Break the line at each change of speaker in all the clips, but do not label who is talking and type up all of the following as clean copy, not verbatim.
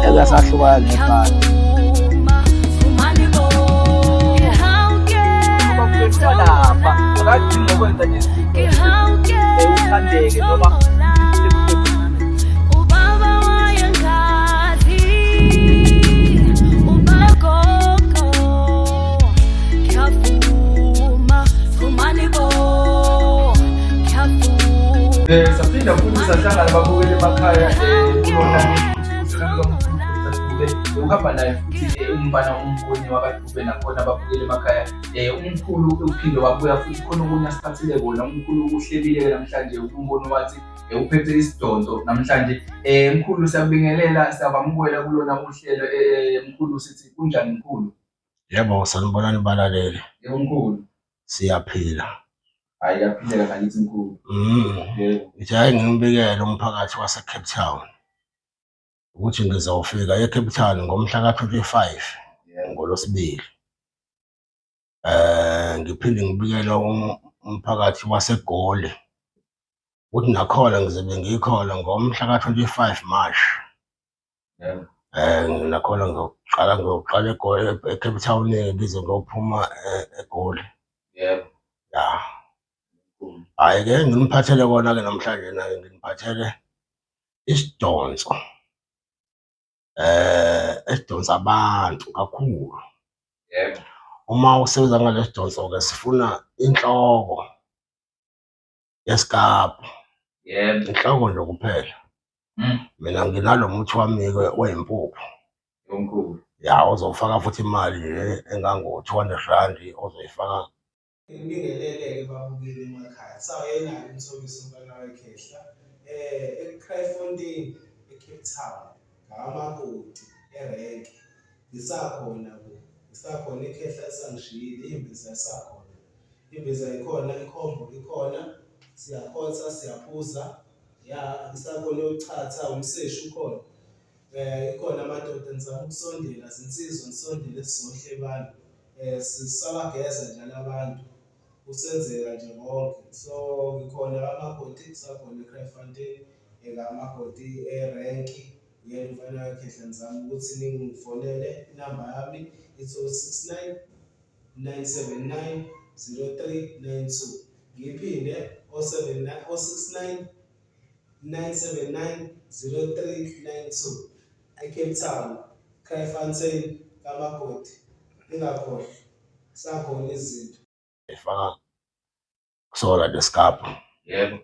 Engasahlukana nebhadi. Lapha akadingi ukwenza nje uthandeke noma saphinda futhi sahlangana babukele emakhaya uhamba naye futhi umbana umboni wakadube nakhona babukele emakhaya umkhulu uphinde wabuya futhi khona okunye asiphathile kona umkhulu uhlebile namhlanje umbono wathi uphethe isidonso namhlanje mkhulu siyabingelela siyabamukela kulona uhlelo mkhulu sithi kunjani mkhulu.
Yebo sanibonani balaleli.
Yebo mkhulu
siyaphila.
Hayi yaphileka ngakithi mkhulu.
Ngijaye ngibikele umphakathi wase Cape Town ukuthi ngizofika eCape Town ngomhla ka-25 ngoLwesibili. Ngiphinde ngibikele umphakathi waseGoli ukuthi nakhona ngizobe ngikhona ngomhla ka-25 March. Nakhona ngizoqala eGoli eCape Town ngize ngophuma eGoli.
Yebo.
Ya. Hayi-ke ngiphathele kona-ke namhlanje naye ngiphathele isidonso. Esidonsa abantu kakhulu.
Yebo.
Uma usebenza ngalesi sidonso-ke sifuna inhloko yesikabhu.
Yebo.
Inhloko nje kuphela. Mina nginalo muthi wami-ke wey'mpuphu.
Omkhulu.
Ya uzofaka futhi imali engango-200 rand ozoyifaka.
Ngibingelele-ke babukeli emakhaya. Sawuyenalo umthombiso umfana wekhehla. eCrayfontein eCape Town ngamakoti erenki. Ngisakhona ikhehla esangishiyile imbiza isakhona. Imbiza ikhona, ikhombo ikhona, siyakhotha siyaphuza. Ya isakhona yochatha umseshi ukhona. Ikhona amadoda nizama ukusondela zinsizwa nisondele sizohlebana. Sisabageza njalo abantu usenzeka nje konke. So ngikhona amakoti sakhona eCrayfontein ngamakoti erenki. Yena umfana wekhehla nizama ukuthi ningifonele inamba yami ithi 069 979 0392. Ngiphinde 069 979 0392 eCape Town Crayfontein kamakoti. Ingakhohlwa sakhona izinto
Ifaka kusona lesikabhu.
Yebo.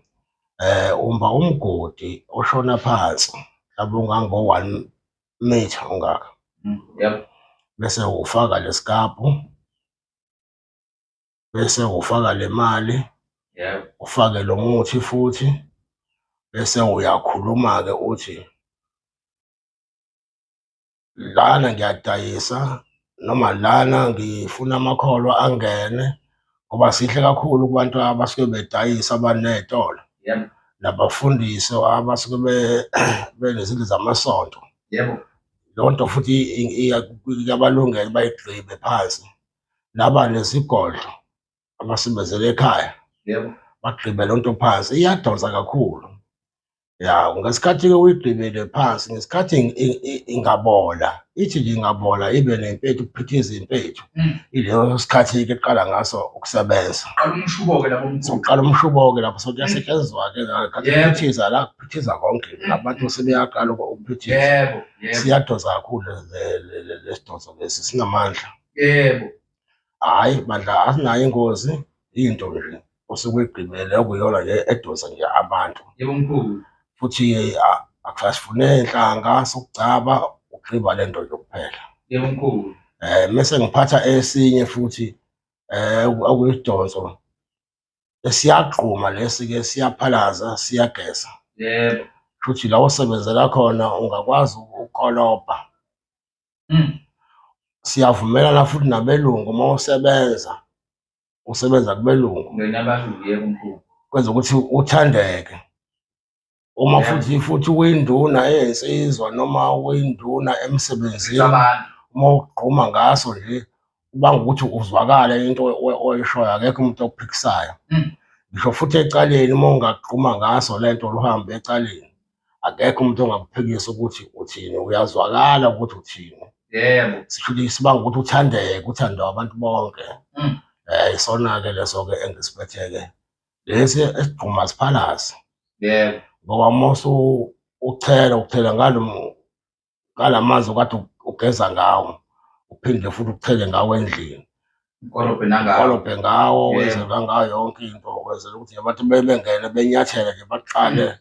Umba umgodi oshona phansi mhlawumbe ungango-1 meter ungaka.
Yebo.
Bese ufaka lesikabhu, bese ufaka le mali,
Yebo.
ufake lo muthi futhi, bese uyakhuluma-ke uthi lana ngiyadayisa noma lana ngifuna amakholwa angene ngoba sihle kakhulu kubantu abasuke bedayisa abanezitolo.
Yebo.
Nabafundisi abasuke benezinto zamasonto.
Yebo.
Leyo nto futhi iyabalungela bayigqibe phansi. Laba nesigodlo abasebenzele ekhaya.
Yebo.
Bagqibe leyo nto phansi iyadonsa kakhulu. Ya ngesikhathi-ke uyigqibele phansi ngesikhathi ingabola ithi nje ingabola ibe nempethu ukuphithiza impethu. Ileyo sikhathi-ke eqala ngaso ukusebenza.
Qala umshubo-ke lapho mkhulu.
Soqala umshubo-ke lapho sokuyasetshenziswa-ke kuphithiza la kuphithiza konke abantu sebeyaqala ukuphithiza.
Yebo.
Siyadonsa kakhulu lesidonso lesi sinamandla.
Yebo.
Hhayi bandla asinayo ingozi into nje osuke uyigqibele okuyona nje edonsa nje abantu.
Yebo mkhulu.
Futhi akusasifune inhlanga sokugcaba ugqiba le nto nje kuphela.
Yebo mkhulu.
Mese ngiphatha esinye futhi okuyisidonso siyagquma lesi-ke siyaphalaza siyageza.
Yebo.
Futhi la osebenzela khona ungakwazi ukukolobha. Siyavumelana futhi nabelungu uma usebenza kubelungu.
Nabelungu yebo mkhulu.
Kwenza ukuthi uthandeke. Uma futhi uyinduna ey'nsizwa noma uyinduna emsebenzini uma ugquma ngaso nje kubanga ukuthi uzwakale into oyishoyo akekho umuntu okuphikisayo. Ngisho futhi ecaleni uma ungagquma ngaso lento luhambe ecaleni akekho umuntu ongakuphikisa ukuthi uthini, uyazwakala ukuthi uthini.
Yebo.
Sisho sibanga ukuthi uthandeke, uthandwa abantu bonke. Isona-ke leso-ke engisiphethe-ke lesi esigquma siphalasi.
Yebo.
Ngoba mose uthela ngalamanzi okade ugeza ngawo, uphinde futhi uchele ngawo endlini. Ukolobhe ngawo, wenzelwa ngayo yonke into, wenzela ukuthi abantu bengene benyathele nje baqale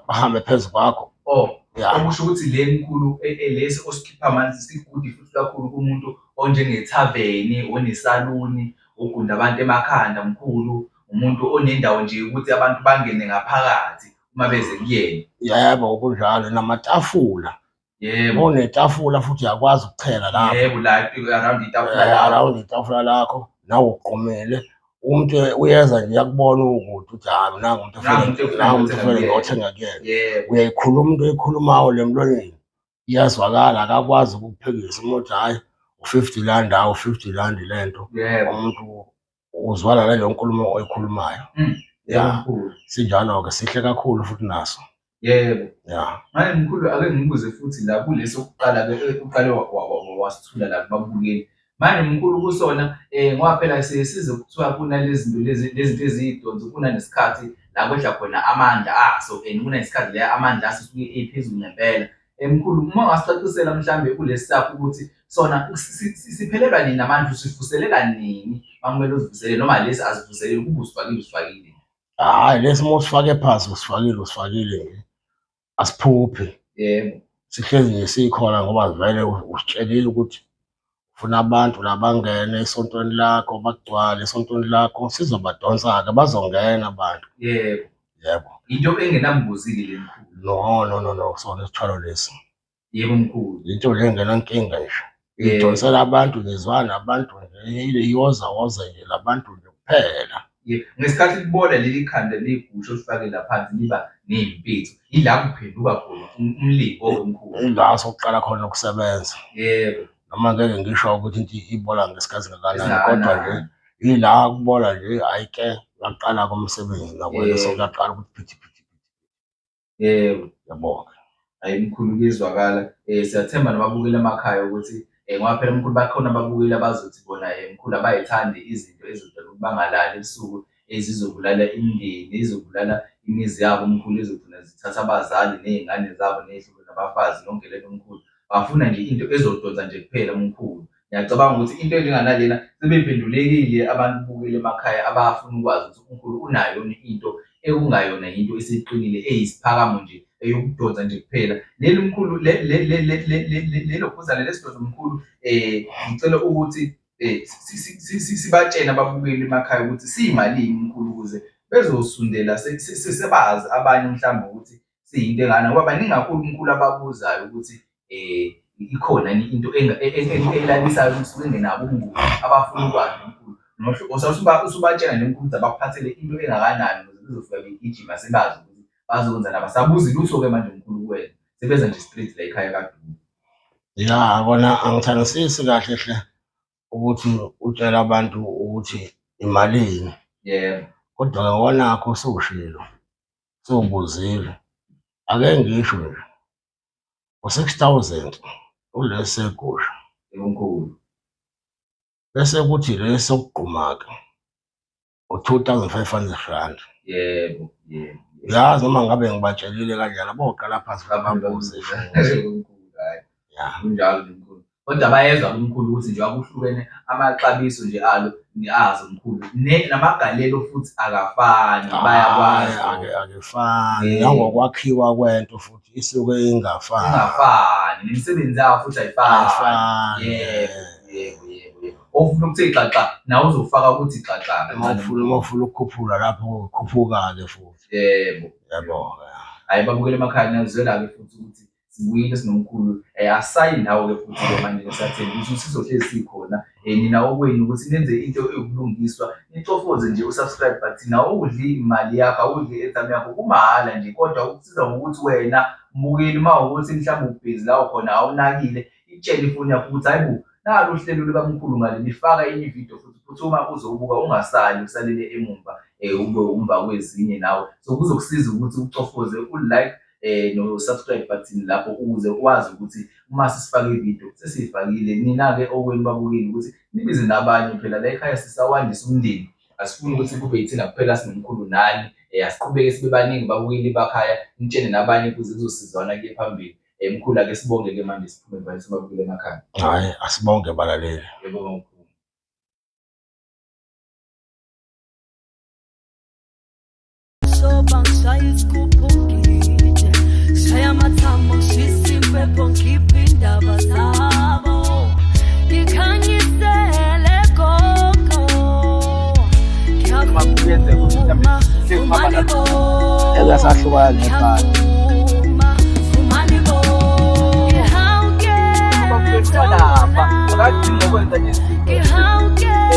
bahambe phezu kwakho.
Okusho ukuthi le mkhulu lesi osikhipha manje sigudi futhi kakhulu kumuntu onjengethaveni, onesaluni, ogunda abantu emakhanda mkhulu, umuntu onendawo nje ukuthi abantu bangene ngaphakathi uma beze kuyena.
Yebo, kunjalo namatafula.
Yebo.
Unetafula futhi uyakwazi ukuchela lapho.
Yebo, la around itafula lakho.
Around itafula lakho, nawe ugqumile. Umuntu uyeza nje uyakubona ukuthi hayi nangu umuntu ofuna ngothenga kuyena. Uyayikhuluma into oyikhulumayo le emlonyeni, iyazwakala, akakwazi ukukuphikisa umuntu hayi u-R50 hawu u-R50 lento. Umuntu uzwala naleyo nkulumo oyikhulumayo. Sinjalo-ke sihle kakhulu futhi naso.
Yebo. Manje mkhulu ake ngibuze futhi la kuleso kuqala-ke uqale wasithula la kubabukeli. Manje mkhulu kusona ngoba phela size kuthiwa kunalezi zinto eziyidonso, kunanesikhathi la kwehla khona amandla aso and kunesikhathi la amandla aso suke ephezulu ngempela. Mkhulu uma ungasicacisela mhlambe kulesi sakho ukuthi sona siphelelwa nini namandla, usivuselela nini makumele uzivuselele noma lesi azivuselele kube usifakile.
Hayi lesi uma usifake phansi usifakile nje asiphuphi.
Yebo.
Sihlezi nje sikhona ngoba vele usitshelile ukuthi ufuna abantu labangene esontweni lakho, bagcwale esontweni lakho, sizobadonsa-ke bazongena abantu.
Yebo.
Yebo.
Into engenambuzile le mkhulu.
No, sona isithwalo lesi.
Yebo mkhulu.
Into le engenankinga nje. Idonsela abantu, ngizwana nabantu nje, iyoza nje labantu nje kuphela.
Ngesikhathi libola leli khanda legusha olifake laphansi liba ney'mpethu, ila kuphenduka khona umlibo omkhulu.
Ila sokuqala khona ukusebenza.
Yebo.
Noma ngeke ngisho ukuthi into ibola ngesikhathi ngakanani, kodwa nje ila kubola nje ayike yaqala komsebenzi nakwena sokuyaqala ukuthi phithi.
Yebo.
Yabonga.
Hayi mkhulu kuyezwakala. Siyathemba nababukeli emakhaya ukuthi ngoba phela mkhulu bakhona ababukeli abazothi bona mkhulu abayithandi izinto ezidala ukuthi bangalali ebusuku, ezizobulala imindeni, ezizobulala imizi yabo mkhulu, ezogcina zithatha abazali ney'ngane zabo ney'hlobo nabafazi yonke lento mkhulu. Bafuna nje into ezodonsa nje kuphela mkhulu. Ngiyacabanga ukuthi into enjenganalena sebephendulekile abantu bukele emakhaya abafuna ukwazi ukuthi uNkulunkulu unayo into ekungayona into esiqinile eyisiphakamo nje eyokudonsa nje kuphela. Leli mkhulu lelo phuzane lesidonsa mkhulu, ngicela ukuthi sibatshene ababukeli emakhaya ukuthi siyimalini mkhulu ukuze bezosundela sebazi abanye mhlawumbe ukuthi siyinto engana, ngoba baningi kakhulu mkhulu ababuzayo ukuthi ikhona yini into elalisayo ukuthi bengenabo ubungozi abafuna ukwazi mkhulu. Usubatshena nje mkhulu ukuthi abakuphathele into engakanani ukuze bezofika begijima sebazi ukuthi bazokwenza nabasabuzi lutho-ke manje mkhulu kuwena, sebeza nje straight la ekhaya kaDuma.
Ya kona angithandisisi kahle hle ukuthi utshela abantu ukuthi imalini.
Yebo.
Kodwa wonakho sowushilo, sowubuzile. Ake ngisho nje u-6,000 kulesi segusha.
Enkulu.
Bese kuthi lesi sokugquma-ke u-R2,500.
Yebo.
Yazi noma ngabe ngibatshelile kanjani boqala phansi babuze.
Kunjalo nje mkhulu. Kodwa bayezwa umkhulu ukuthi nje akuhlukene amaxabiso nje azo mkhulu. Namagalelo futhi akafani, bayakwazi.
Akefani, nangokwakhiwa kwento futhi isuke ingafani.
Nemisebenzi yabo futhi ayifani. Yebo. Ofuna ukuthi xaxa nawe uzofaka ukuthi xaxa.
Uma ufuna ukukhuphula lapho ukhuphuka-ke futhi.
Yebo.
Yabonga.
Hayi babukele emakhaya niyazwela-ke futhi ukuthi sibuyile sinomkhulu, asayi ndawo-ke futhi-ke manje ngisathemba ukuthi sizohlezi sikhona. Nina okwenu ukuthi nenze into yokulungiswa, nicofoze nje usubscribe button, awudli imali yakho, awudli i-airtime yakho, kumahhala nje, kodwa ukusiza ngokuthi wena mbukeli uma ukuthi mhlawumbe ubhizi la ukhona awunakile, itshele ifoni yakho ukuthi hayi bo, nalo uhlelo lukamkhulu ngale lifaka enye ividiyo futhi uma uzowubuka ungasali usalele emumva, ube umva kwezinye nawe. So kuzokusiza ukuthi ucofoze u-like no-subscribe button lapho ukuze ukwazi ukuthi uma sisifake ividiyo sesiyifakile, nina-ke okwenu babukeli ukuthi nibize nabanye phela la ekhaya sisawandisa umndeni. Asifuni ukuthi kube yithina kuphela sinomkhulu nani, asiqhubeke sibe baningi babukeli bakhaya, nitshene nabanye ukuze kuzosizwana kuye phambili. Mkhulu, ake sibonge-ke manje siphume manje sibabukele emakhaya.
Hhayi, asibonge balaleli.
Ngiyabonga mkhulu.
Bangishaya isigubhu ngitshe, shaya amathambo ngishisa impepho ngikhiphe indaba zabo, ngikhanyisele gogo, ngiyavuma umani bo,
Engasahlukana nebhadi.
ngiyavuma umani bo, ngihawukela
Akadingi ukwenza nje izinto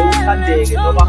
uthandeke noma